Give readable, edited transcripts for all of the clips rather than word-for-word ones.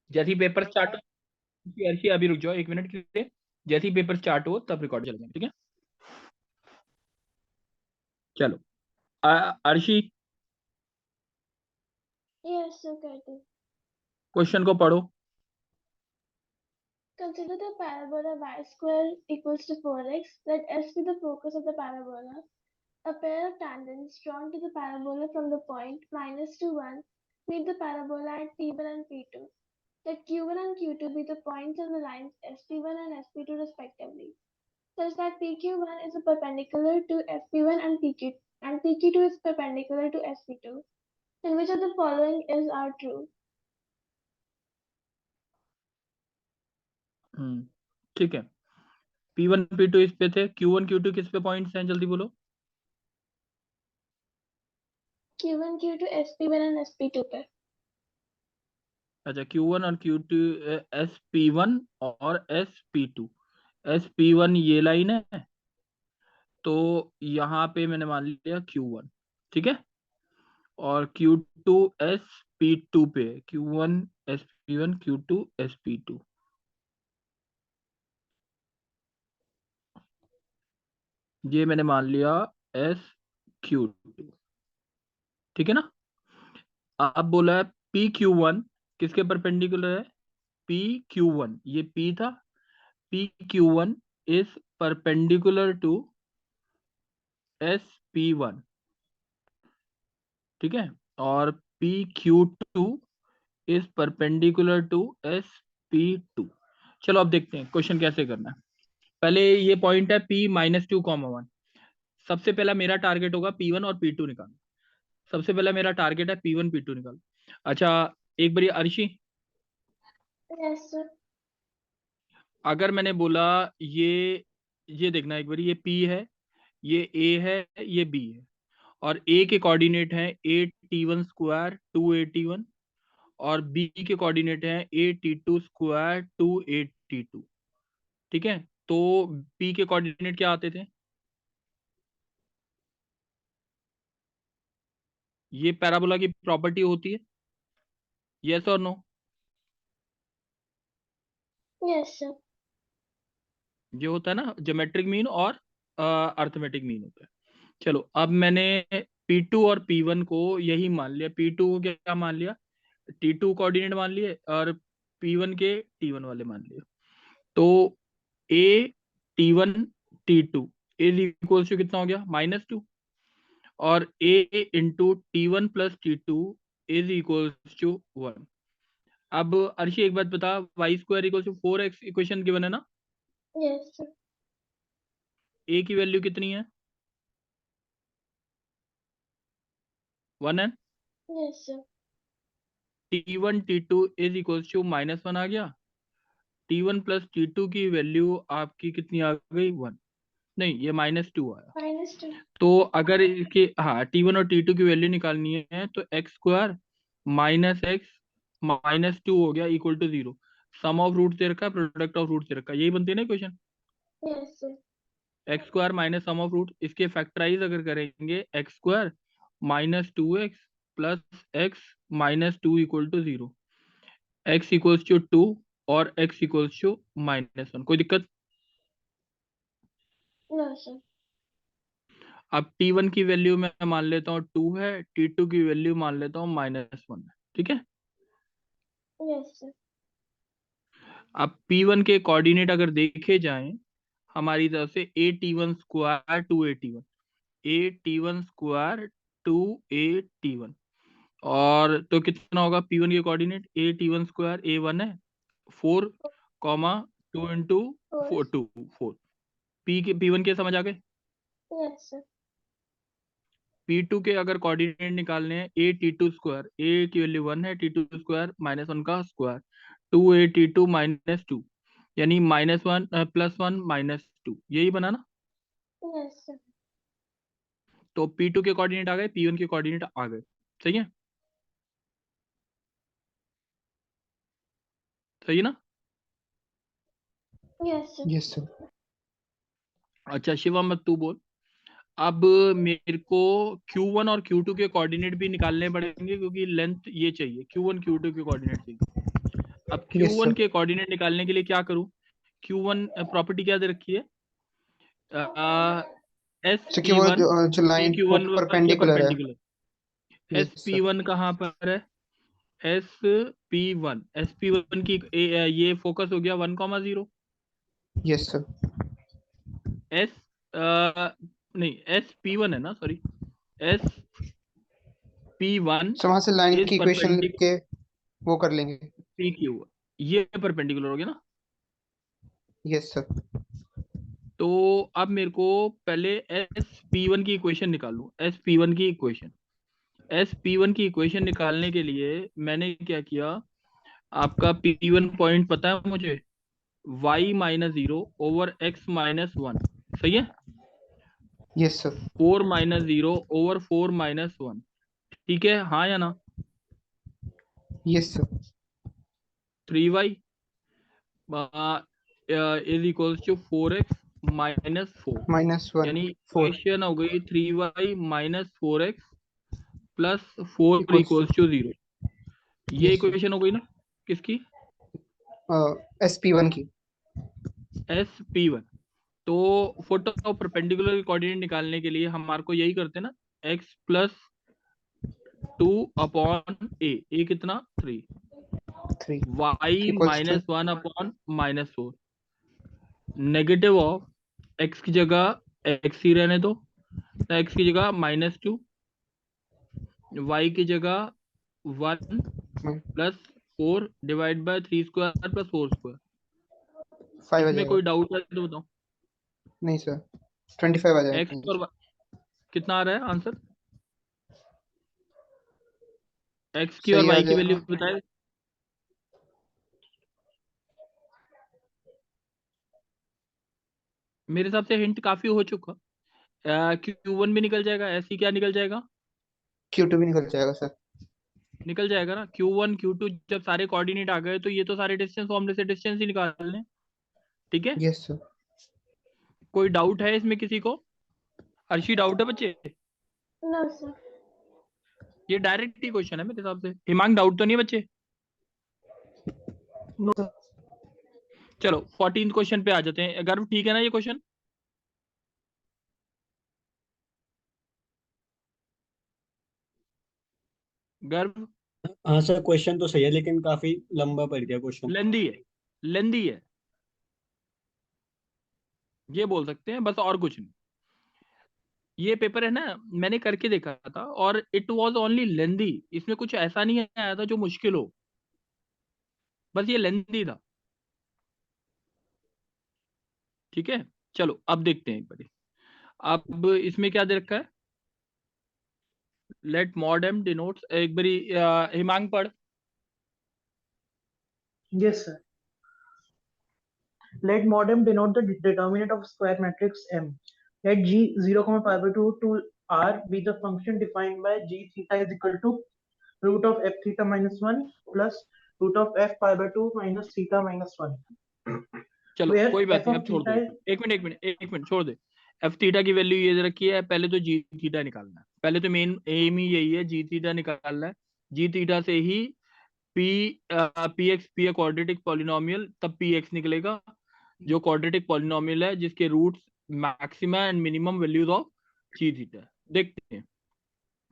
जैसे ही paper start हो, अर्शी अभी रुक जाओ 1 मिनट के लिए, जैसे ही पेपर स्टार्ट हो तब रिकॉर्ड चल जाए, ठीक है? चलो Arshi Yes, sir, Kartik. Question को पढ़ो। Consider the parabola y square equals to 4x. Let S be the focus of the parabola. A pair of tangents drawn to the parabola from the point minus to 1 meet the parabola at P1 and P2. Let Q1 and Q2 be the points on the lines SP1 and SP2 respectively, such that PQ1 is perpendicular to SP1 and PQ2 is perpendicular to SP2. Then which of the following is our true? ठीक है। P1 P2 इस पे थे, Q1 Q2 किस पे points हैं, जल्दी बोलो। Q1, Q2, SP1 and SP2 पे. अच्छा, Q1 और Q2, SP1 और SP2। SP1 ये लाइन है, तो यहाँ पे मैंने मान लिया Q1, ठीक है? और Q2 SP2 पे, Q1 SP1 Q2 SP2, ये मैंने मान लिया SQ2, ठीक है ना? अब बोला है PQ1 किसके परपेंडिकुलर है? PQ1, ये P था, PQ1 is perpendicular to SP1, ठीक है? और PQ2 is perpendicular to SP2। चलो अब देखते हैं क्वेश्चन कैसे करना है। पहले ये पॉइंट है P-2, 1। सबसे पहला मेरा टारगेट होगा P1 और P2 निकालना। सबसे पहला मेरा टारगेट है P1 P2 निकाल। अच्छा, एक बारी अर्शी, Yes, sir. अगर मैंने बोला ये देखना एक बारी, ये P है, ये A है, ये B है, और A के कोऑर्डिनेट है 8T1 स्क्वायर 2AT1, और B के कोऑर्डिनेट है 8T2 स्क्वायर 2AT2, ठीक है? तो P के कोऑर्डिनेट क्या आते थे? ये पैराबोला की प्रॉपर्टी होती है, यस और नो? Yes, sir. ये होता है ना, ज्योमेट्रिक मीन और अर्थमेटिक मीन होता है। चलो अब मैंने P2 और P1 को यही मान लिया। P2 को क्या मान लिया? T2 कोऑर्डिनेट मान लिए, और P1 के T1 वाले मान लिए। तो A T1 T2 is equals to कितना हो गया? -2। और A into T1 plus T2 is equals to 1। अब अर्शी एक बात बता, y² equals to 4x equation given है ना? Yes, sir. A की वैल्यू कितनी है? 1 है। Yes, sir. T1 T2 is equals to -1 आ गया। T1 प्लस T2 की वैल्यू आपकी कितनी आ गई? 1। नहीं, ये -2 आया। -2. तो अगर इसके, हाँ, T1 और T2 की वैल्यू निकालनी है तो x² माइनस एक्स -2 हो गया equal to 0। Sum of root दे रखा है, प्रोडक्ट ऑफ रूट दे रखा है, यही बनती है ना question? Yes, sir. x² minus sum of root, इसके फैक्टराइज अगर करेंगे, x² -2x plus x -2 equal to 0, x equals to 2 और x इक्वल्स टू -1। कोई दिक्कत? No, sir. अब T1 की वैल्यू मैं मान लेता हूँ 2 है, T2 की वैल्यू मान लेता हूँ -1 है, ठीक है? Yes, sir. अब P1 के कोऑर्डिनेट अगर देखे जाएं हमारी तरफ से, A T1 square 2AT1, A T1 square 2AT1, और तो कितना होगा P1 के coordinate? A T1 square A1 है 4, 2 इंटू 4. 4 2 4। P1 के समझ आ गए? Yes, sir. P2 के अगर कोऑर्डिनेट निकालने हैं, A T2 स्क्वायर, A की वैल्यू 1 है, T2 स्क्वायर -1 का स्क्वायर 2AT2 -2, यानी -1 +1 -2, यही बना ना? Yes, sir. तो P2 के कोऑर्डिनेट आ गए, P1 के कोऑर्डिनेट आ गए, सही है? सही है ना? Yes, sir. Yes, sir. अच्छा शिवम, अब तू बोल। अब मेरे को Q1 और Q2 के कोऑर्डिनेट भी निकालने पड़ेंगे, क्योंकि लेंथ ये चाहिए, Q1 Q2 के कोऑर्डिनेट चाहिए। अब यस Q1 सर। के कोऑर्डिनेट निकालने के लिए क्या करूं? Q1 प्रॉपर्टी क्या दे रखी है? एस सर कि पी वो वन जो पी लाइन क्यू वन के परपेंडिकुलर है। Perpendicular. S yes P sir. One कहाँ पर है? एस पी वन की ये फोकस हो गया 1,0। Yes sir. एस नहीं, SP1 है ना, सॉरी। SP1 सर वहां से लाइन इज की इक्वेशन लिख परपेंडिकुलर के वो कर लेंगे। PQ, ये परपेंडिकुलर हो गया ना। Yes sir. तो अब मेरे को पहले SP1 की इक्वेशन निकालूं। एस पी वन की इक्वेशन निकालने के लिए मैंने क्या किया, आपका P1 पॉइंट पता है मुझे, y-0/x-1, सही है। Yes sir. 4-0/4-1, ठीक है, हाँ या ना? Yes sir. 3y is equals to 4x-4, -1 यानी 4 इक्वेशन हो गई 3y-4x plus 4 equals to. Equals to 0। ये यस सर। इक्वेशन हो गई ना, किसकी? SP1 की। SP1। तो फोटो ऑफ परपेंडिकुलर के कोऑर्डिनेट निकालने के लिए हमारे को यही करते हैं ना, x+2/a, कितना 3, 3 y equals to -1/-4, negative of x की जगह x ही रहने दो, तो x की जगह -2, y की जगह 1 प्लस 4 डिवाइड बाय 3² प्लस 4²। 5 आ इसमें जाएगा। कोई डाउट है तो बताओ। नहीं सर, 25 आ x जाएगा। और कितना आ रहा है आंसर? x की और सही आ y की वैल्यू जाएगा। बताए। मेरे हिसाब से हिंट काफी हो चुका। Q1 भी निकल जाएगा, ऐसी क्या निकल जाएगा? Q2 भी निकल जाएगा सर। निकल जाएगा ना। Q1 Q2 जब सारे कोऑर्डिनेट आ गए तो ये तो सारे डिस्टेंस फॉर्मूले से डिस्टेंस ही निकाल लें, ठीक है। Yes sir. कोई डाउट है इसमें किसी को? अर्शी, डाउट है बच्चे? No, sir. ये डायरेक्ट ही क्वेश्चन है मेरे हिसाब से। हिमांग, डाउट तो नहीं है बच्चे? No sir. चलो 14 क्वेश्चन पे आ जाते हैं। गर्व, ठीक है ना ये क्वेश्चन? गर्व, हाँ सर, क्वेश्चन तो सही है लेकिन काफी लंबा पड़ गया क्वेश्चन। लेंदी है, लेंदी है, ये बोल सकते हैं बस, और कुछ नहीं। ये पेपर है ना, मैंने करके देखा था और इट वाज ओनली लेंदी। इसमें कुछ ऐसा नहीं आया था जो मुश्किल हो, बस ये लेंदी था, ठीक है। चलो अब देखते हैं एक बार। अब इसमें क्या दे रखा है? लेट mod m denotes, एक बारी हिमांग पढ़। Yes, sir. Let mod m denote the determinant of square matrix M. Let G 0, pi by 2 to R be the function defined by G theta is equal to root of f theta minus 1 plus root of f pi by 2 minus theta minus 1. चलो Where कोई बात f नहीं, of अब छोड़ दो। theta is एक minute छोड़ दे। F theta की वैल्यू ये दे रखी है, पहले तो जी थीटा निकालना है। पहले तो मेन एम ही यही है, जी थीटा निकालना है। जी थीटा से ही P P X P a quadratic polynomial, तब पी एक्स निकलेगा जो क्वाड्रेटिक पॉलिनोमियल है जिसके roots maximum and minimum values of G theta. देखते हैं,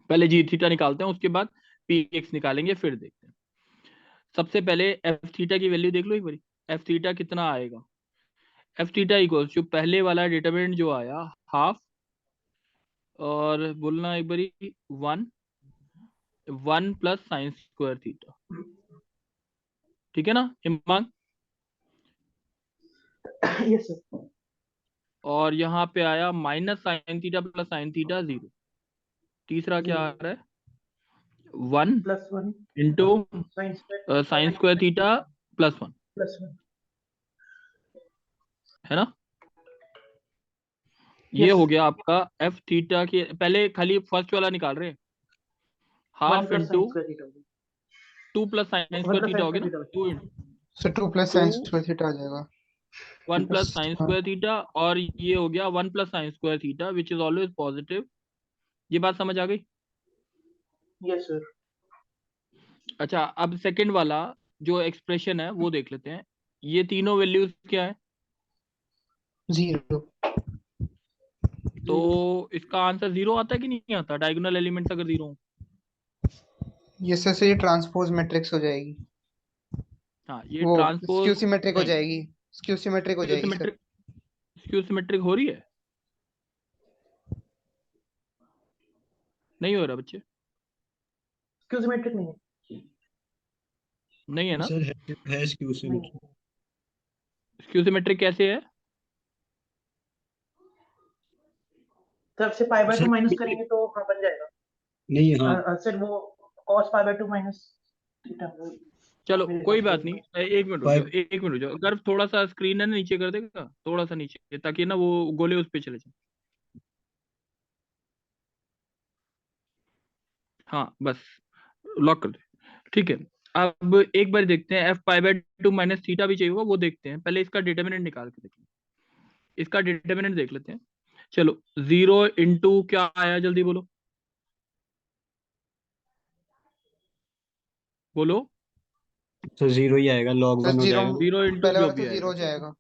पहले जी थीटा निकालते हैं, उसके बाद पी एक्स निकालेंगे, फिर देखते हैं। सबसे पहले एफ थीटा की वैल्यू देख लो एक बार। एफ थीटा कितना आएगा? एफ थीटा इक्वल्स जो पहले वाला डिटरमिनेंट जो आया, हाफ, और बोलना एक बारी 1 1 प्लस साइन स्क्वायर थीटा, ठीक है ना हिमांग? yes, sir. और यहाँ पे आया minus sign theta plus sine theta 0। तीसरा क्या आ रहा है? 1 Plus 1 into sin square sign square theta plus 1, plus 1. है ना। ये Yes, हो sir. गया आपका एफ थीटा के। पहले खाली फर्स्ट वाला निकाल रहे हैं, 1 half plus into sin square theta. 2 plus sine 1 square plus theta sin हो गया square ना। theta. 2 sir 2 plus two sine square theta आ जाएगा। 1 प्लस प्लस साइन हाँ। स्क्वायर थीटा, और ये हो गया 1 plus sine square theta which is always positive. ये बात समझ आ गई? Yes, sir. अच्छा, अब सेकंड वाला जो एक्सप्रेशन है वो देख लेते हैं। ये तीनों वैल्यूज क्या है? 0। तो इसका आंसर 0 आता है कि नहीं आता? डायगोनल एलिमेंट्स अगर 0 हो। ये सर से ये ट्रांसपोज मैट्रिक्स हो जाएगी, हाँ, ये वो ट्रांसपोज स्क्यू सिमेट्रिक हो नहीं, जाएगी, स्क्यू सिमेट्रिक हो स्क्यू जाएगी सर। सिमेट्रिक, स्क्यू सिमेट्रिक हो रही है? नहीं हो रहा बच्चे? स्क्यू सिमेट्रिक नहीं है। नहीं है ना? सर है स्क्यू नहीं सिमेट्रिक। है। स्क्यू सिमेट्रिक कैसे है? तब से पाई बाय सर 2 माइनस करेंगे तो हाँ बन जाएगा। नहीं, हाँ सर वो cos pi by 2 minus theta चलो मेरे कोई हिसाब से बात नहीं, होगा। एक मिनट रुक जाओ, फाइव। एक मिनट रुक जाओ। अगर थोड़ा सा स्क्रीन है ना नीचे कर देगा, थोड़ा सा नीचे, ताकि ना वो गोले उस पे चले जाए। हाँ बस, लॉक कर दे। ठीक है, अब एक बार देखते हैं, F pi by 2 minus theta भी चाहिए होगा, वो देखते हैं। पहले इसका डिटर्मिनेंट निकाल के देखें, इसका डिटर्मिनेंट देख लेते हैं। चलो 0 × क्या आया, जल्दी बोलो बोलो। सर 0 ही आएगा, log सर 1 हो 0, जाएगा ना। 0 × पहले जो वाला भी तो 0 आएगा। हो जाएगा।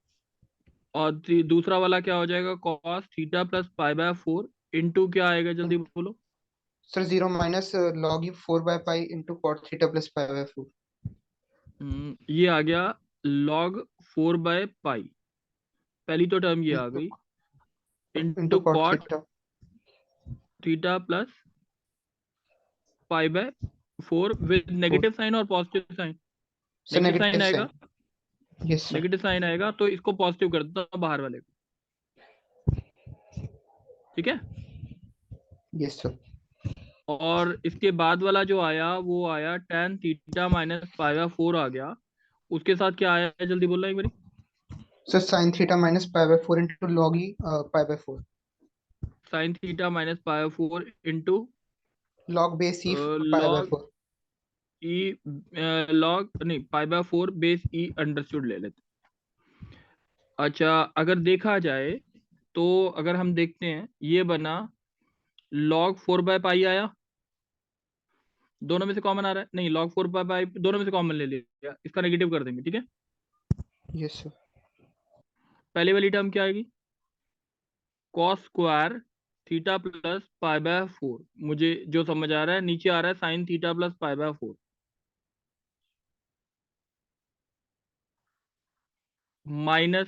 और दूसरा वाला क्या हो जाएगा? Cos theta plus pi by 4 into क्या आएगा, जल्दी बोलो। सर 0 माइनस लॉग 4/पाई into cot theta plus pi by 4 ये आ गया log 4/पाई, पहली तो टर्म ये आ गई, into into cot cot theta. Theta plus pi by 4 with 4 negative sign और positive sign. Sir negative negative sign आएगा, sign. Yes sir. Negative sign आएगा तो इसको पॉजिटिव कर देता हूं बाहर वाले को। ठीक है, यस सर। और इसके बाद वाला जो आया वो आया tan theta minus pi by 4 आ गया। उसके साथ क्या आया है, जल्दी बोलना एक बारी। Sir sine theta minus pi by 4 into log pi by 4 sine theta minus pi by 4 into log base E pi by log 4। E, log नहीं, pi by 4 base E understood ले लेते। अच्छा, अगर देखा जाए तो अगर हम देखते हैं, ये बना log 4/पाई आया, दोनों में से कॉमन आ रहा है, नहीं log 4/पाई दोनों में से कॉमन ले लिया, इसका नेगेटिव कर देंगे। ठीक है, यस सर। पहले वाली टर्म क्या आएगी? cos square theta plus pi by 4, मुझे जो समझ आ रहा है, नीचे आ रहा है sign theta plus pi by 4 minus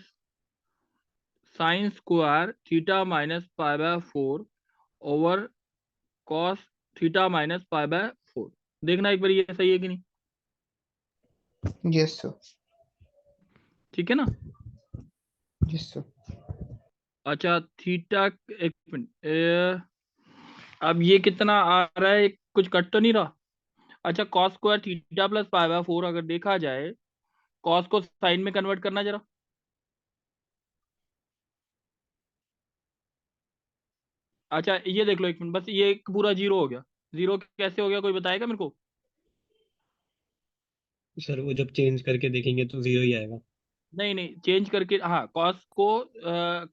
sign square theta minus pi by 4 over cos theta minus pi by 4। देखना एक बार ये सही है कि नहीं। Yes sir. ठीक है ना? Yes sir. अच्छा थीटा, एक मिनट, अब ये कितना आ रहा है, कुछ कट तो नहीं रहा? अच्छा, cos square theta plus pi by 4 अगर देखा जाए, कॉस को साइन में कन्वर्ट करना जरा। अच्छा ये देख लो एक मिनट, बस ये एक पूरा 0 हो गया। 0 कैसे हो गया, कोई बताएगा मेरे को? सर वो जब चेंज करके देखेंगे तो 0 ही आएगा। नहीं नहीं, चेंज करके, हाँ, कॉस को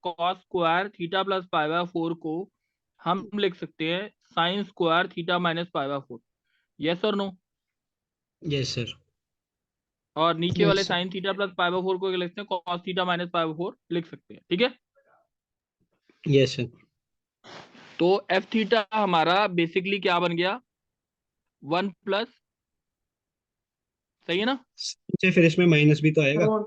cos square theta plus pi by 4 को हम लिख सकते हैं sign square theta minus pi by 4। Yes और नो? Yes sir. और नीचे वाले yes sir. Sine theta plus pi by 4 को क्या लिखते हैं? Cos theta minus pi by 4 लिख सकते हैं। ठीक है, यस सर। तो एफ थीटा हमारा बेसिकली क्या बन गया? 1 प्लस, सही है ना? अच्छा, फिर इसमें माइनस भी तो सर आएगा। वो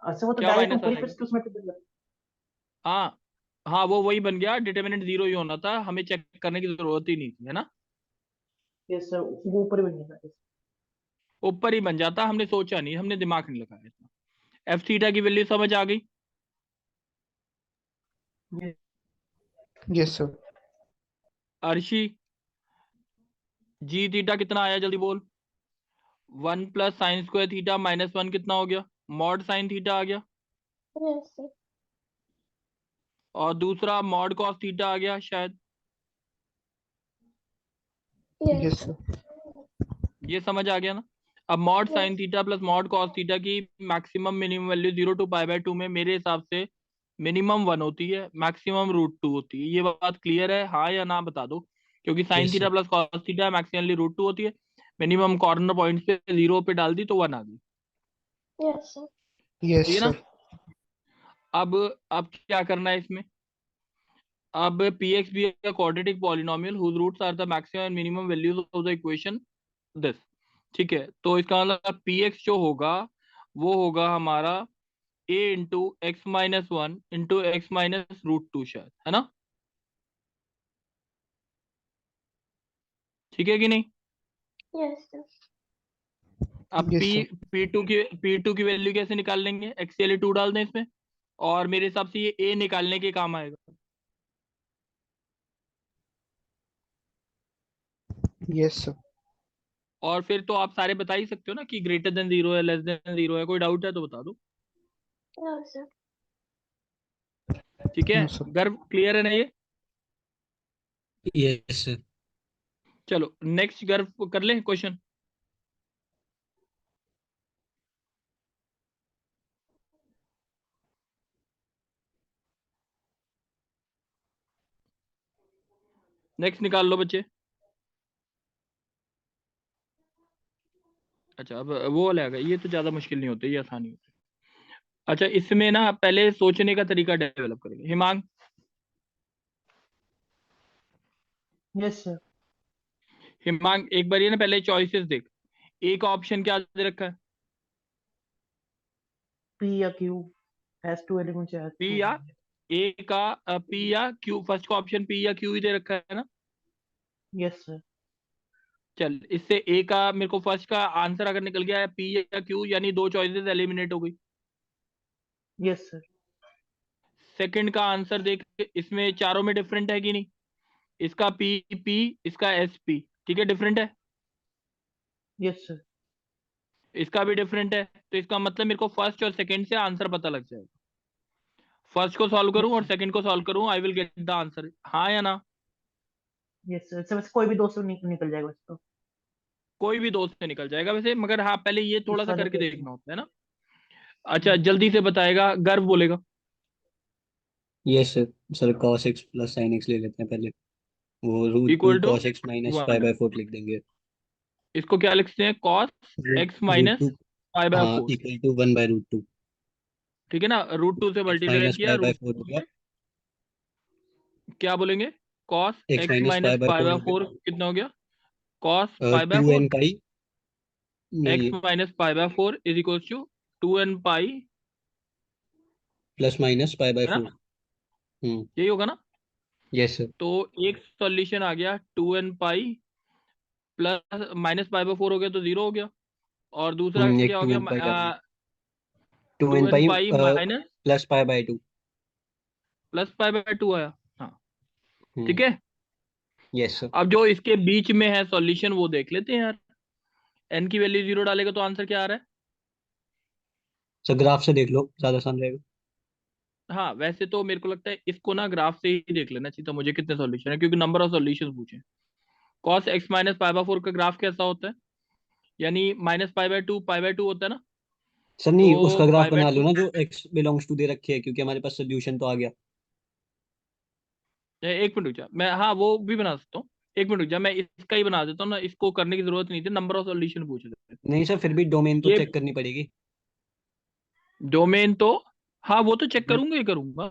अच्छा वो तो क्या डायरेक्ट माइनस आ ऊपर ही फिर जाएगा? स्क्यू सिमेट्रिक बन जाता हाँ हाँ, वो वही बन गया, डिटर्मिनेंट 0 ही होना था, हमें चेक करने की जरूरत ही नहीं थी, है ना? है। यस सर वो ऊपर ही बन जाता ऊपर ही बन जाता, हमने सोचा नहीं, हमने दिमाग नहीं लगाया इतना। एफ थीटा की वैल्यू समझ आ गई? है। Yes sir. Arshi, G theta कितना आया, जल्दी बोल। 1 plus sine square theta minus 1 कितना हो गया? मॉड साइन थीटा आ गया। Yes, sir. और दूसरा मॉड कॉस थीटा आ गया शायद। Yes, yes sir. सर। ये समझ आ गया ना? अब mod Yes. Sine theta plus mod cos theta की maximum minimum value 0 two pi by 2 में मेरे हिसाब से मिनिमम 1 होती है, मैक्सिमम √2 होती है। ये बात क्लियर है, हाँ या ना बता दो, क्योंकि sine yes theta sir. Plus cos theta maximally √2 होती है। मिनिमम कॉर्नर पॉइंट पे 0 पे डाल दी तो 1 आ गई। Yes, sir. Yes, ठीक है ना? sir. अब क्या करना है इसमें? अब px be a quadratic polynomial whose roots are the maximum and minimum values of the equation this। ठीक है, तो इसका मतलब px जो होगा वो होगा हमारा a into x minus one into x minus root two, शायद, है ना? ठीक है कि नहीं? Yes, sir. अब Yes, sir. P2 की वैल्यू कैसे निकाल लेंगे? एक्चुअली 2 डाल दें इसमें, और मेरे हिसाब से ये a निकालने के काम आएगा। Yes, sir. और फिर तो आप सारे बता ही सकते हो ना कि ग्रेटर देन 0 है, लेस देन 0 है। कोई डाउट है तो बता दो। No, sir. ठीक है, No, sir. गर्व क्लियर है ना ये? Yes sir. चलो नेक्स्ट गर्व कर ले क्वेश्चन। नेक्स्ट निकाल लो बच्चे। अच्छा, अब वो वाला आएगा, ये तो ज्यादा मुश्किल नहीं होते, ये आसानी होती है। अच्छा, इसमें ना पहले सोचने का तरीका डेवलप करेंगे। Himang, Yes, sir. हिमांग एक बार ये ना पहले चॉइसेस देख। एक ऑप्शन क्या दे रखा है? P या Q has two elements या पी two या होंगे। ए का पी या क्यू, फर्स्ट का ऑप्शन पी या क्यू ही दे रखा है ना? Yes, sir. चल, इससे ए का मेरे को फर्स्ट का आंसर अगर निकल गया है पी या क्यू, यानी 2 चॉइसेस एलिमिनेट हो गई। Yes, sir. सेकंड का आंसर देख, इसमें चारों में डिफरेंट है कि नहीं? इसका पी पी, इसका एस पी, ठीक है, डिफरेंट है। Yes, sir. इसका भी डिफरेंट है, तो इसका मतलब मेरे को फर्स्ट और सेकंड से आंसर पता लग जाएगा। फर्स्ट को सॉल्व करूं Yes, और sir. सेकंड को सॉल्व करूं, I will get the answer, हाँ या ना? Yes, sir. सब कोई भी दो से निकल जाएगा इसको। कोई भी दोस्त से निकल जाएगा वैसे, मगर हाँ पहले ये थोड़ा इस सा वाले करके केस में। देखना होता है ना। अच्छा, जल्दी से बताएगा, गर्व बोलेगा। Yes sir. Sir cos x plus sin x ले लेते हैं पहले। वो root two equal to cos x minus pi 1। By 4 लिख देंगे। इसको क्या लिखते हैं? Cos x root minus two pi by हाँ 4। Equal to 1/√2। ठीक है ना, रूट टू से एक्स मल्टीप्लाई माइनस किया, पाई बाय रूट 4 टू हो गया। से क्या बोलेंगे? Cos X X minus minus pi by pi 4 by हो 4 कितना हो गया? Cos pi by 4 2n pi X नहीं minus pi by 4 is equal to 2n pi, plus minus pi by है ना? 4। हम्म। यही होगा ना? Yes sir. तो एक सॉल्यूशन आ गया 2n pi plus minus pi by 4 हो गया तो 0 हो गया। और दूसरा एक क्या हो 2n पाई गया? डालेंगे। 2n 2n pi pi minus plus pi by 2। Plus pi by 2 आया। हाँ, ठीक हम्म। है। Yes sir. अब जो इसके बीच में है सॉल्यूशन वो देख लेते हैं यार। n की वैल्यू 0 डालेगा तो आंसर क्या आ रहा है? सर ग्राफ से देख लो, ज्यादा आसान रहेगा। हाँ, वैसे तो मेरे को लगता है इसको ना ग्राफ से ही देख लेना चाहिए था मुझे, कितने सॉल्यूशन है, क्योंकि नंबर ऑफ सॉल्यूशन पूछे। Cos x minus pi by 4 का ग्राफ कैसा होता है? यानी माइनस पाई बाय टू होता है ना? सर नहीं, तो उसका ग्राफ पाई बाय बना लो टू, ना जो x बिलोंग्स टू दे रखी है, क्योंकि हमारे पास सोल्यूशन तो आ गया। एक मिनट रुक जा, मैं हाँ वो भी बना सकता हूँ। एक मिनट रुक जा, मैं इसका ही बना देता हूँ ना, इसको करने की जरूरत नहीं थी, नंबर ऑफ सॉल्यूशन पूछ रहे थे। नहीं सर, फिर भी डोमेन तो ये चेक करनी पड़ेगी। डोमेन तो, हाँ वो तो चेक मतलब करूंगा ही करूंगा।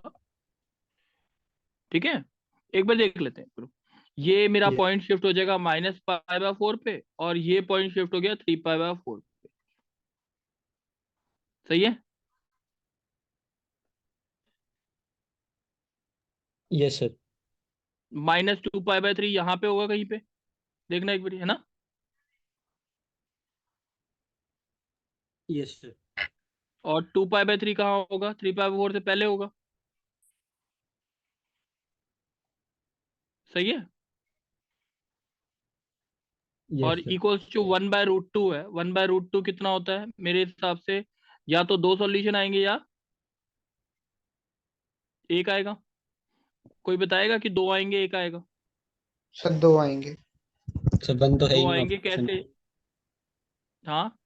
ठीक है, एक बार देख लेते हैं फिर। ये मेरा ये पॉइंट शिफ्ट हो जाएगा माइनस पाई बाय 4 पे, और ये पॉइंट शिफ्ट हो गया 3 पाई बाय 4 पे। सही है? Yes sir. Minus 2 pi by 3 यहाँ पे होगा कहीं पे, देखना एक बार, है ना? Yes sir. और 2 पाई बाय 3 कहाँ होगा? 3 पाई बाय 4 से पहले होगा। सही है? और यस सर। इक्वल्स टू 1/√2 है। 1/√2 कितना होता है मेरे हिसाब से? या तो 2 सॉल्यूशन आएंगे या एक आएगा। कोई बताएगा कि 2 आएंगे एक आएगा? सर 2 आएंगे। सर वन तो है ही 2 नहीं आएंगे ऑप्शन। कैसे? हाँ,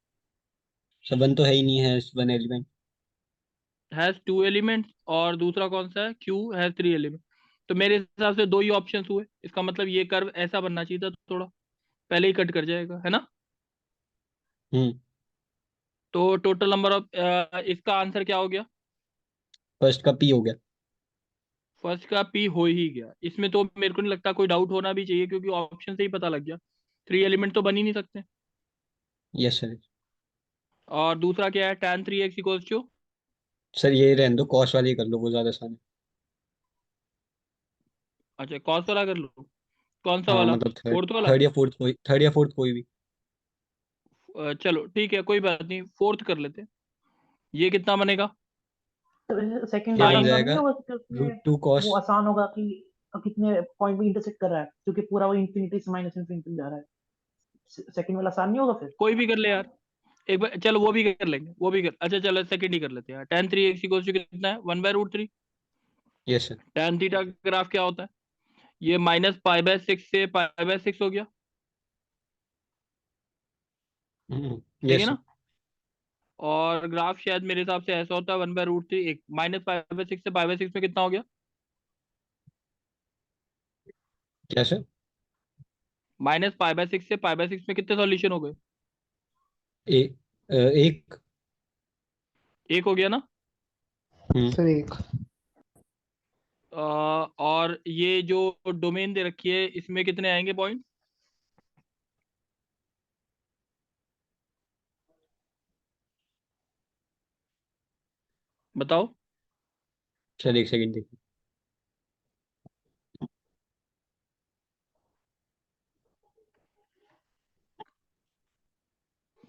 सर वन तो है ही नहीं है, वन एलिमेंट। हैज 2 एलिमेंट्स, और दूसरा कौन सा है? Q has 3 element. तो मेरे हिसाब से 2 ही ऑप्शंस हुए, इसका मतलब ये कर्व ऐसा बनना चाहिए था, तो थोड़ा पहले ही कट कर जाएगा, है ना? हम्म। तो टोटल नंबर ऑफ, इसका आंसर क्या हो गया? फर्स्ट का पी हो गया। फर्स्ट का पी हो ही गया। इसमें तो मेरे को नहीं लगता कोई डाउट होना भी चाहिए, क्योंकि ऑप्शन से ही पता लग गया। 3 एलिमेंट तो बन ही नहीं सकते। Yes sir. और दूसरा क्या है? tan 3x equals to, sir ये रहने दो, कॉस वाली कर लो, वो ज्यादा आसान है। अच्छा कॉस वाला कर लो। कौन सा हाँ वाला? मतलब थर्ड फोर्थ वाला? थर्ड या फोर्थ कोई, थर्ड या फोर्थ कोई भी। चलो ठीक है, कोई बात नहीं, फोर्थ कर लेते हैं। ये कितना बनेगा? सेकंड ये वाला बन साइन। आसान नहीं जाएगा होगा क्योंकि रूट उसमें टू वो कॉस। आसान होगा कि कितने पॉइंट भी इंटरसेक्ट कर रहा है, क्योंकि पूरा वो इंफिनिटी से माइनस इंफिनिटी जा रहा है। सेकंड वाला आसान नहीं होगा फिर। कोई भी कर ले यार। एक बार चलो वो भी कर लेंगे, वो भी कर, अच्छा चलो सेकंड ही कर लेते हैं। tan 3x इक्वल्स टू कितना है? 1/√3। Yes sir. tan थीटा का ग्राफ क्या होता है? ये -π/6 से π/6 हो गया। सही है यस सर। ना? और ग्राफ शायद मेरे हिसाब से ऐसा होता है 1/√3, एक -π/6 से π/6 में कितना हो गया? क्या सर? -π/6 से π/6 में कितने सॉल्यूशन हो गए? एक। एक हो गया ना? हम्म। सर एक। और ये जो डोमेन दे रखी है इसमें कितने आएंगे पॉइंट? बताओ। सर एक सेकंड देखिए।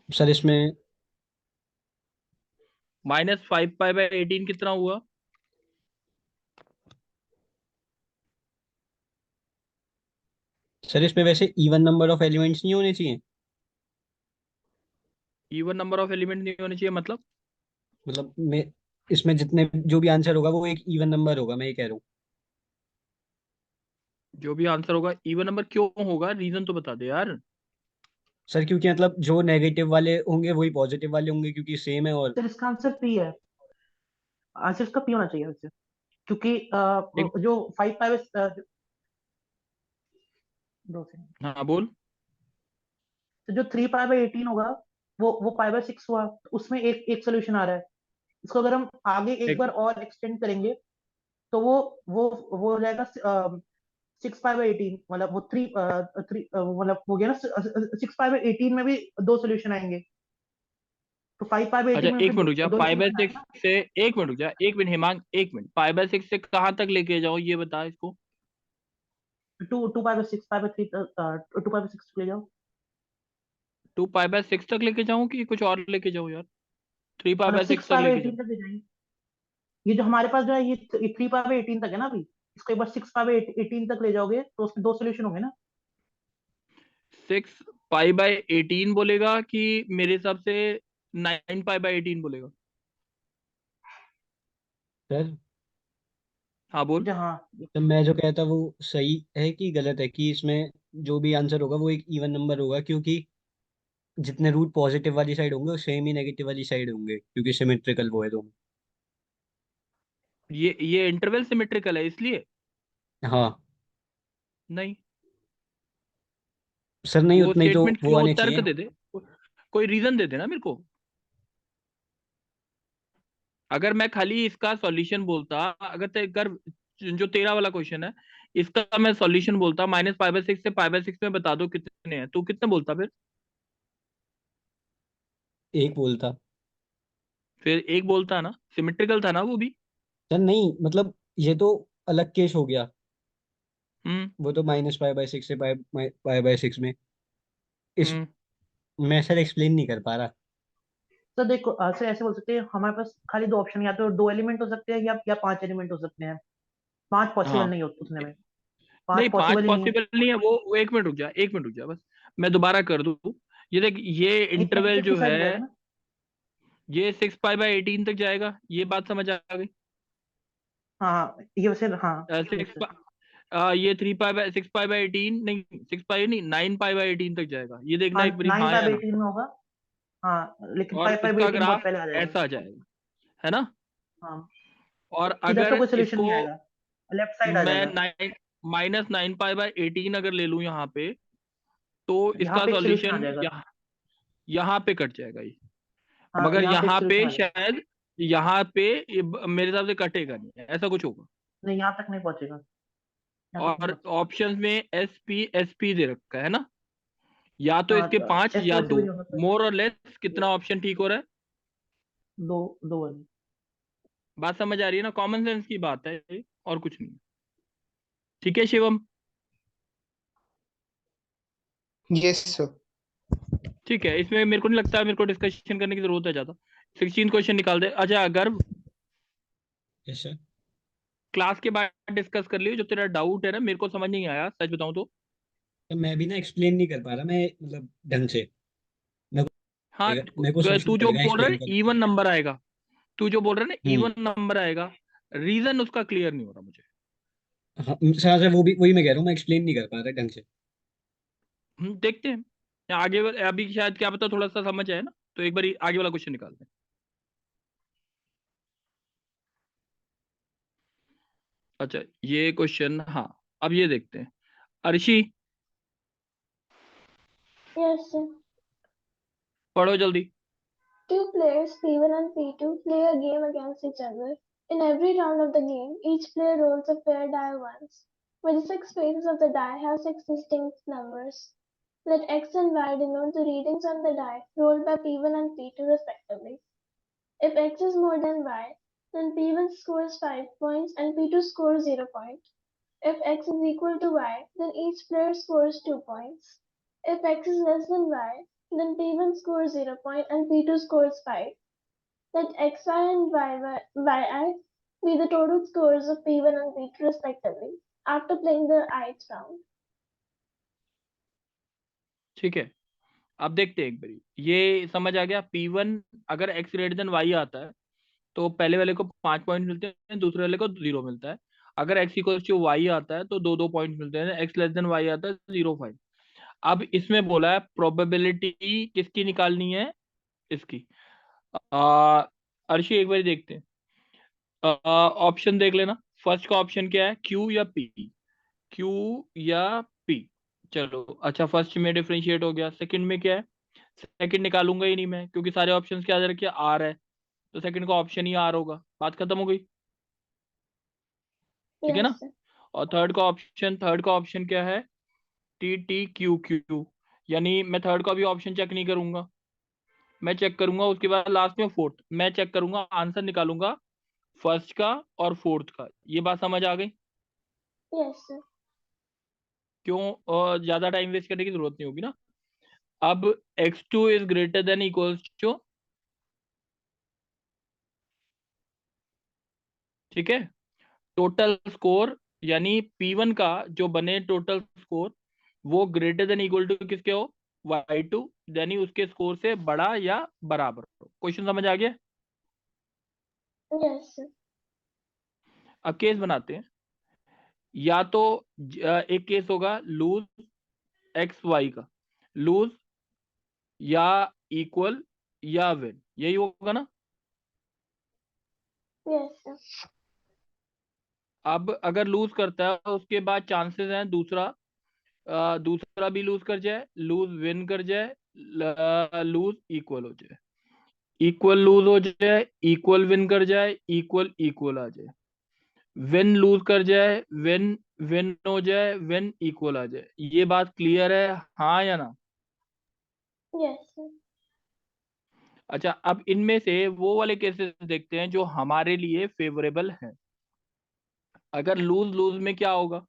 सर इसमें, -5π/18 कितना हुआ? सर इसमें वैसे इवन नंबर ऑफ एलिमेंट्स नहीं होने चाहिए? इवन नंबर ऑफ एलिमेंट नहीं होने चाहिए मतलब? मतलब मैं, इसमें जितने जो भी आंसर होगा वो एक इवन नंबर होगा, मैं ये कह रहा हूँ। जो भी आंसर होगा इवन नंबर क्यों होगा? रीजन तो बता दे यार। सर क्योंकि मतलब जो नेगेटिव वाले होंगे वही पॉजिटिव वाले होंगे, क्योंकि सेम है। और तो इसका आंसर पी है। आंसर इसका पी होना चाहिए वैसे, क्योंकि एक, जो 5 दो सेकंड, हाँ बोल। तो जो 3π/18 होगा वो π/6 हुआ, तो उसमें एक एक सोल्यूशन आ रहा है। इसको अगर हम आगे एक एक, बार और एक्सटेंड करेंगे तो वो हो जाएगा 6π/18, मतलब वो थ्री थ्री मतलब हो गया ना। 6π/18 में भी दो सोल्यूशन आएंगे, तो 5π/18 अच्छा में एक फिर मिनट रुक जा, दो ही पाई बाय सोल्यूशन आएगा सिक्स ना। से, एक मिनट रुक जा, एक मिनट हेमांग, एक मिनट, पाई बाय 6 से कहाँ तक लेके जाऊँ ये बता इसको। 2π/6 π/3 2π/6 ले जाओ। 2π/6 तक लेके जाऊँ कि कुछ और लेके जाऊँ यार? थ्री पाई मतलब बाय सिक्स सिक्स तक पाई बाई लेके एटीन जाऊँ? तक ले जाएंगे। ये जो हमारे पास जो है ये 3π/18 तक है ना अभी। इसको एक बार 6π/18 तक ले जाओगे तो उसमें दो सोल्यूशन होंगे ना। 6π/18 बोलेगा कि मेरे हिसाब से 9π/18 बोलेगा? सर हाँ बोल। जहाँ तो मैं जो कहता वो सही है कि गलत है, कि इसमें जो भी आंसर होगा वो एक इवन नंबर होगा, क्योंकि जितने रूट पॉजिटिव वाली साइड होंगे वो सेम ही नेगेटिव वाली साइड होंगे, क्योंकि सिमेट्रिकल वो है दोनों। ये इंटरवल सिमेट्रिकल है इसलिए? हाँ। नहीं। सर नहीं, वो उतने ही तो स्टेटमेंट वो क्यों, आने तर्क चाहिए। दे दे, कोई रीजन दे देना मेरे को। अगर मैं खाली इसका सॉल्यूशन बोलता, अगर जो तेरा वाला क्वेश्चन है इसका मैं सॉल्यूशन बोलता, -π/6 से π/6 में बता दो कितने हैं, तू कितने बोलता फिर? एक बोलता। फिर एक बोलता ना, सिमेट्रिकल था ना वो भी। सर नहीं, मतलब ये तो अलग केस हो गया। हम्म। वो तो -π/6 से π/6 में इस, हम्म। मैं सर एक्सप्लेन नहीं कर पा रहा। तो देखो ऐसे ऐसे बोल सकते हैं, हमारे पास खाली दो ऑप्शन, या तो दो एलिमेंट हो सकते हैं या पांच एलिमेंट हो सकते हैं। पांच पॉसिबल हाँ। नहीं होते उतने में। नहीं पांच पांच पॉसिबल ही नहीं है। पॉसिबल नहीं है वो एक मिनट रुक जा, एक मिनट रुक जा बस, मैं दोबारा कर दूं। ये देख, ये एक इंटरवल नेगेटिव की जो साइड है जाएगा ना। ये 6π/18 तक जाएगा, ये बात समझ आ गई? हाँ हाँ, ये वैसे हाँ। Six, yes sir। ये 3π/6π/18 नहीं, 6π नहीं, 9π/18 तक जाएगा, ये देखना हाँ एक बारी, नाइन हाँ पाई या बाई ना। एटीन में होगा। हाँ लेकिन और फाइव पाई बाई इसका एटीन बहुत ग्राफ पहले आ जाएगा। ऐसा आ जाएगा, है ना? हाँ, और इधर तो अगर कोई सोल्यूशन इसको नहीं आएगा, लेफ्ट साइड आ मैं जाएगा। -9π/18 अगर ले लूं यहाँ पे, तो यहाँ इसका पे एक सोल्यूशन आ सॉल्यूशन जाएगा। यहाँ, यहाँ पे कट जाएगा ये, हाँ, मगर यहाँ पे यहाँ सिर्फ पे माइनस। शायद, यहाँ पे मेरे हिसाब से कटेगा नहीं, ऐसा कुछ होगा। नहीं, यहाँ तक नहीं पहुंचेगा, यहाँ तक नहीं और पहुंचेगा। ऑप्शंस में एस पी दे रखा है ना, या तो हाँ, इसके तो 5 एस या वैसे 2, भी हो सकता है। मोर और लेस कितना ऑप्शन ठीक हो रहा है? दो, दो वाली। बात समझ आ रही है ना, कॉमन सेंस की बात है ये, और कुछ नहीं। ठीक है शिवम? Yes sir. ठीक है, इसमें मेरे को नहीं लगता मेरे को डिस्कशन करने की जरूरत है ज्यादा। 16 क्वेश्चन निकाल दे। अच्छा गर्व, यस सर। क्लास के बाद डिस्कस कर लियो, जो तेरा डाउट है ना, मेरे को समझ नहीं आया सच बताऊं तो। तो मैं भी ना एक्सप्लेन नहीं कर पा रहा, मैं मतलब ढंग से। मेरे हाँ, को मेरे को सोचना तू जो पड़ेगा बोल रहा एक्सप्लेन है करने के इवन लिए। नंबर आएगा, तू जो बोल रहा है ना हम्म। इवन नंबर आएगा, रीजन उसका क्लियर नहीं हो रहा मुझे। हाँ सर, वो भी वही मैं कह रहा हूँ, मैं एक्सप्लेन नहीं कर पा रहा ढंग से। देखते हैं आगे अभी शायद क्या पता थोड़ा सा समझ आए ना, तो एक बार आगे वाला क्वेश्चन निकालते हैं। अच्छा ये क्वेश्चन, हाँ अब ये देखते हैं। Arshi Yes, sir. पढ़ो जल्दी। Two players, P1 and P2, play a game against each other. In every round of the game, each player rolls a pair die once, where the six faces of the die have six distinct numbers. Let X and Y denote the readings on the die rolled by P1 and P2 respectively. If X is more than Y, then P1 scores 5 points and P2 scores 0 points. If X is equal to Y, then each player scores 2 points. If X is less than Y, then P1 scores 0 point and P2 scores 5. Let Xi and Yi be the total scores of P1 and P2 respectively after playing the ith round. ठीक है, अब देखते हैं एक बारी, ये समझ आ गया। P1 अगर X ग्रेटर देन Y आता है तो पहले वाले को 5 पॉइंट मिलते हैं, दूसरे वाले को 0 मिलता है। अगर X इक्वल्स टू Y आता है तो दो दो पॉइंट मिलते हैं, X लेस देन Y आता है 0.5। अब इसमें बोला है प्रोबेबिलिटी किसकी निकालनी है, इसकी। आ, अर्शी एक बार देखते हैं, ऑप्शन देख लेना। फर्स्ट का ऑप्शन क्या है, Q या P? Q या P? चलो अच्छा, फर्स्ट में डिफरेंशिएट हो गया। सेकंड में क्या है? सेकंड निकालूंगा ही नहीं मैं, क्योंकि सारे ऑप्शंस क्या दे रखे आर है, तो सेकंड का ऑप्शन ही आर होगा, बात खत्म हो गई। ठीक है Yes, ना? sir. और थर्ड का ऑप्शन क्या है, T T Q Q, यानी मैं थर्ड का भी ऑप्शन चेक नहीं करूंगा, मैं चेक करूंगा उसके बाद लास्ट में फोर्थ, मैं चेक करूंगा आंसर निकालूंगा फर्स्ट का और फोर्थ का। ये बात समझ आ गई? Yes, sir. क्यों ज्यादा टाइम वेस्ट करने की जरूरत नहीं होगी ना। अब x2 is greater than equals to, ठीक है, टोटल स्कोर, यानी P1 का जो बने टोटल स्कोर वो ग्रेटर देन इक्वल टू किसके हो, y2, यानी उसके स्कोर से बड़ा या बराबर हो। क्वेश्चन समझ आ गया? Yes, sir. अब केस बनाते हैं। या तो एक केस होगा लूज एक्स वाई का, लूज या इक्वल या विन, यही होगा ना। Yes, sir. अब अगर लूज करता है उसके बाद चांसेस हैं दूसरा, दूसरा भी लूज कर जाए, लूज विन कर जाए, लूज इक्वल हो जाए, इक्वल लूज हो जाए, इक्वल विन कर जाए, इक्वल इक्वल आ जाए, विन लूज कर जाए, विन विन हो जाए, विन इक्वल आ जाए। ये बात क्लियर है, हाँ या ना? Yes, sir. अच्छा अब इनमें से वो वाले केसेस देखते हैं जो हमारे लिए फेवरेबल हैं। अगर लूज लूज में क्या होगा,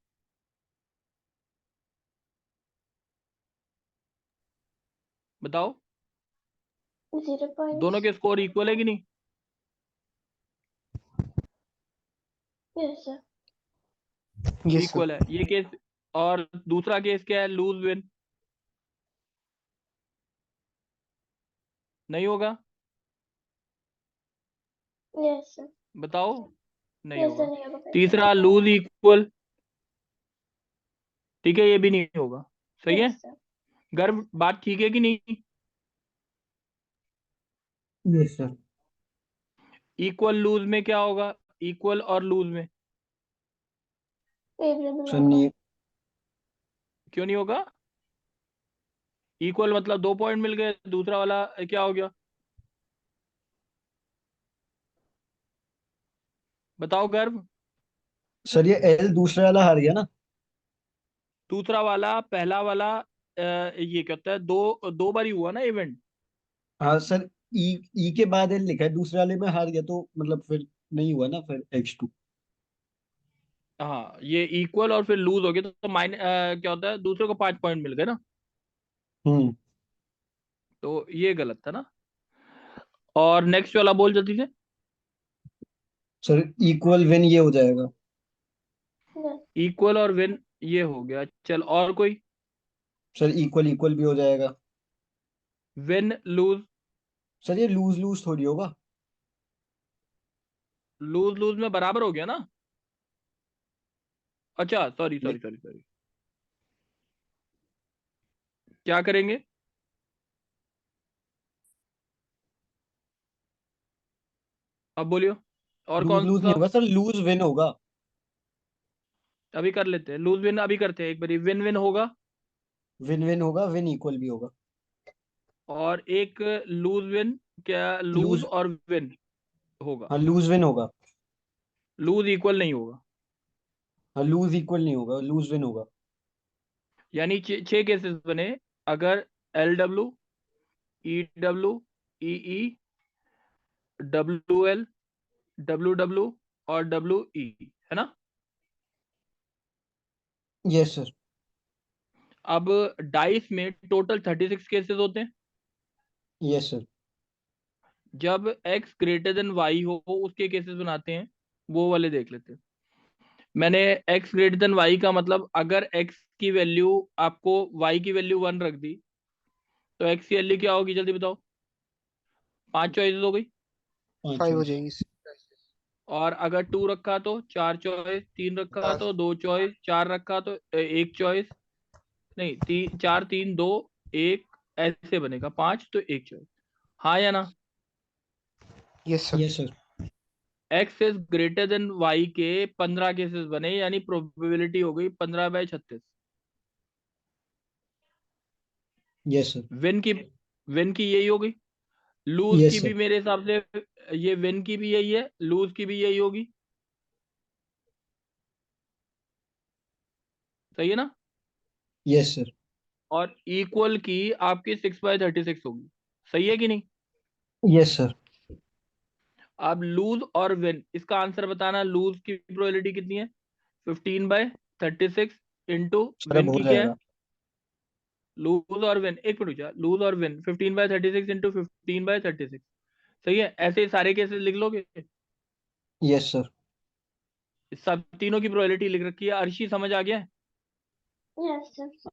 बताओ? 0 दोनों points. के स्कोर इक्वल है कि नहीं? Yes, sir. Yes sir. Equal है ये केस। और दूसरा केस क्या है, लूज विन, नहीं होगा? Yes, sir. बताओ, नहीं Yes, sir. होगा। नहीं होगा फिर से. तीसरा लूज इक्वल, ठीक है, ये भी नहीं होगा। सही है? Yes, sir. गर्व बात ठीक है कि नहीं? Yes sir. इक्वल लूज में क्या होगा, इक्वल और लूज में Favorable सर होगा. नहीं, क्यों नहीं होगा? इक्वल मतलब 2 पॉइंट मिल गए, दूसरा वाला क्या हो गया बताओ गर्व। सर ये एल दूसरा वाला हार गया ना। दूसरा वाला पहला वाला ये क्या होता है, दो दो बार ही हुआ ना इवेंट। हाँ सर, ई ई के बाद एल लिखा है, दूसरे वाले में हार गया तो मतलब फिर नहीं हुआ ना फिर H2। हाँ ये इक्वल और फिर लूज हो गया तो क्या होता है, दूसरे को 5 पॉइंट मिल गए ना, हम्म। तो ये गलत था ना। और नेक्स्ट वाला बोल जल्दी से। सर इक्वल वेन ये हो जाएगा। Yes. इक्वल और विन ये हो गया, चल और कोई। सर इक्वल इक्वल भी हो जाएगा। Win loose. सर ये लूज लूज थोड़ी होगा। लूज लूज में बराबर हो गया ना। अच्छा सॉरी नहीं। सॉरी सॉरी सॉरी, क्या करेंगे अब बोलियो, और लूज कौन लूज नहीं सा। होगा सर, लूज विन होगा। अभी कर लेते हैं लूज विन, अभी करते हैं एक बारी, विन विन होगा। विन विन होगा, विन इक्वल भी होगा। और एक लूज विन, क्या लूज लूज। और विन होगा। हाँ लूज विन होगा। लूज इक्वल नहीं होगा। हाँ लूज इक्वल नहीं होगा, लूज विन होगा। यानी 6 केसेस बने, अगर LW EW EE WL WW और WE, है ना। Yes sir. अब डाइस में टोटल 36 केसेस होते हैं। Yes sir. जब x ग्रेटर देन y हो उसके केसेस बनाते हैं, वो वाले देख लेते हैं। मैंने x ग्रेटर देन y का मतलब, अगर x की वैल्यू आपको y की वैल्यू 1 रख दी तो x की वैल्यू क्या होगी जल्दी बताओ। 5 चॉइसेस हो गई। पांच 5 हो चॉइस। जाएंगी। और अगर 2 रखा तो 4 चॉइस, 3 रखा तो 2 चॉइस, 4 रखा तो 1 चॉइस, नहीं 4 3 2 1, ऐसे बनेगा 5 तो 1 चॉइस। हाँ या ना। Yes sir. Yes sir. x is greater then y के 15 केसेस बने, यानी प्रोबेबिलिटी हो गई 15/36। Yes sir. विन की, विन की यही होगी। लूज की यस भी सर। मेरे हिसाब से, ये विन की भी यही है, लूज की भी यही होगी। सही है ना। Yes sir. और इक्वल की आपकी 6/36 होगी। सही है कि नहीं। Yes sir. अब लूज और विन, इसका आंसर बताना। लूज की प्रोबेबिलिटी कितनी है, 15/36 इंटू सर अब विन हो की क्या है। जाएगा। लूज और विन, एक मिनट रुक जा, लूज और विन 15/36 इंटू 15/36। सही है, ऐसे ही सारे केसेस लिख लोगे। Yes sir. सब तीनों की प्रोबेबिलिटी लिख रखी है। अर्शी समझ आ गया है। Yes, sir.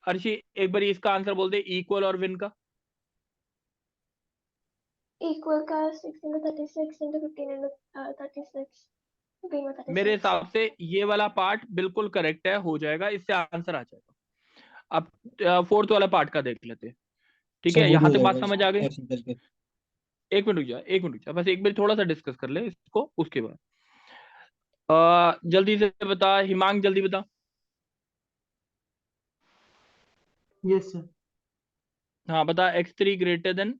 अर्शी एक बार इसका आंसर बोल दे, इक्वल और विन का। Equal का 6 into 36 into 15 into 36. Being with मेरे 36. हिसाब से ये वाला पार्ट बिल्कुल करेक्ट है, हो जाएगा, इससे आंसर आ जाएगा। अब फोर्थ वाला पार्ट का देख लेते हैं। ठीक सर है, वो भी यहां हो तक बात जाएगा समझ आ गई। ऐसे करके। एक मिनट रुक जा, एक मिनट रुक जा, बस एक बार थोड़ा सा डिस्कस कर ले इसको, उसके बाद जल्दी से बता हिमांग, जल्दी बता। Yes, sir. हाँ बता, x3 greater than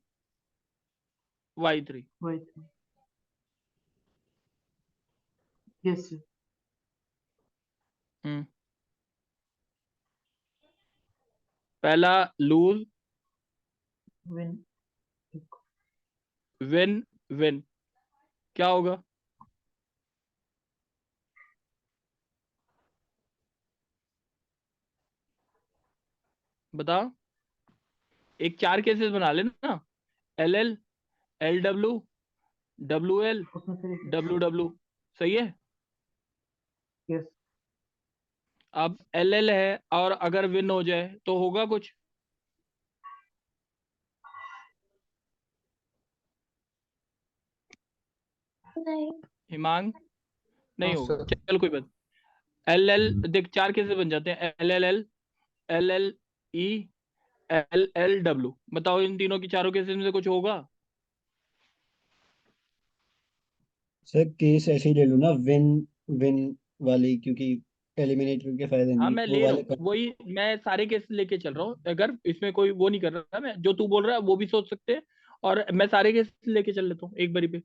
y3। Right. Yes, sir. हम्म। पहला लूज, When विन, विन क्या होगा। बता, एक 4 केसेस बना लेना। LL LW WL उसमें से एक WW। सही है। yes, अब LL है और अगर विन हो जाए तो होगा कुछ। नहीं. हिमांग हाँ नहीं होगा, सर। चल कोई बात। LL देख 4 केसेस बन जाते हैं, LLL LLE LLW। बताओ इन तीनों की, चारों केसेस में से कुछ होगा। सर केस ऐसे ही ले लो ना, विन विन वाली, क्योंकि एलिमिनेटर के फायदे हाँ नहीं, मैं वो ले रहा वाले हूँ, वही मैं सारे केस लेके चल रहा हूँ, अगर इसमें कोई वो नहीं कर रहा, मैं जो तू बोल रहा है वो भी सोच सकते हैं, और मैं सारे केस लेके चल लेता हूँ एक बारी पे।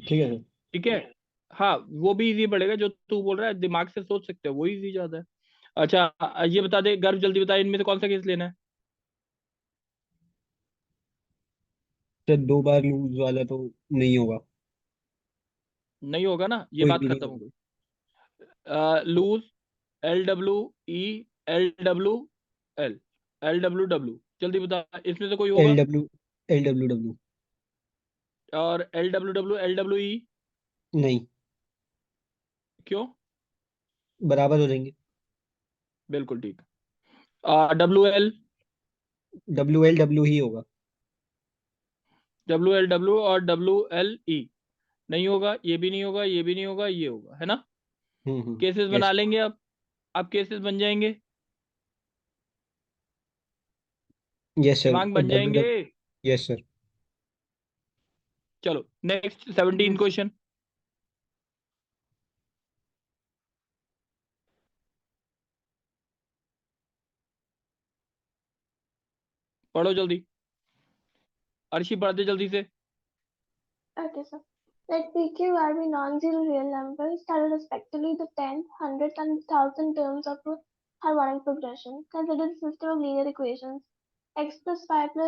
ठीक है सर। ठीक है। हाँ वो भी इजी पड़ेगा, जो तू बोल रहा है दिमाग से सोच सकते हो वो इजी ज्यादा है। अच्छा ये बता दे गर्व, जल्दी बता, इनमें से कौन सा केस लेना है? सर 2 बार लूज वाला तो नहीं होगा, नहीं होगा ना, ये कोई बात भी नहीं खत्म हो होगा। गई। लूज, LWE, LWL, LWW, जल्दी बता इसमें से कोई एल होगा? डब्ल्यू एल डब्ल्यू डब्ल्यू और LWW, LWE? नहीं, क्यों? बराबर हो जाएंगे। बिल्कुल ठीक। WL, डब्ल्यू ही होगा। WLW और WLE? नहीं होगा, ये भी नहीं होगा, ये भी नहीं होगा, ये होगा, है ना? केसेस बना यस। लेंगे अब केसेस बन जाएंगे, यस सर। दिमाग बन डब्ल्यू जाएंगे। W yes sir. चलो नेक्स्ट 17 क्वेश्चन पढ़ो जल्दी, अर्शी पढ़ दे जल्दी से। Okay, so let PQR be non-zero real numbers that are respectively the 10th, 100th, and 1000th terms of a harmonic progression. Consider the system of linear equations. X plus 5 plus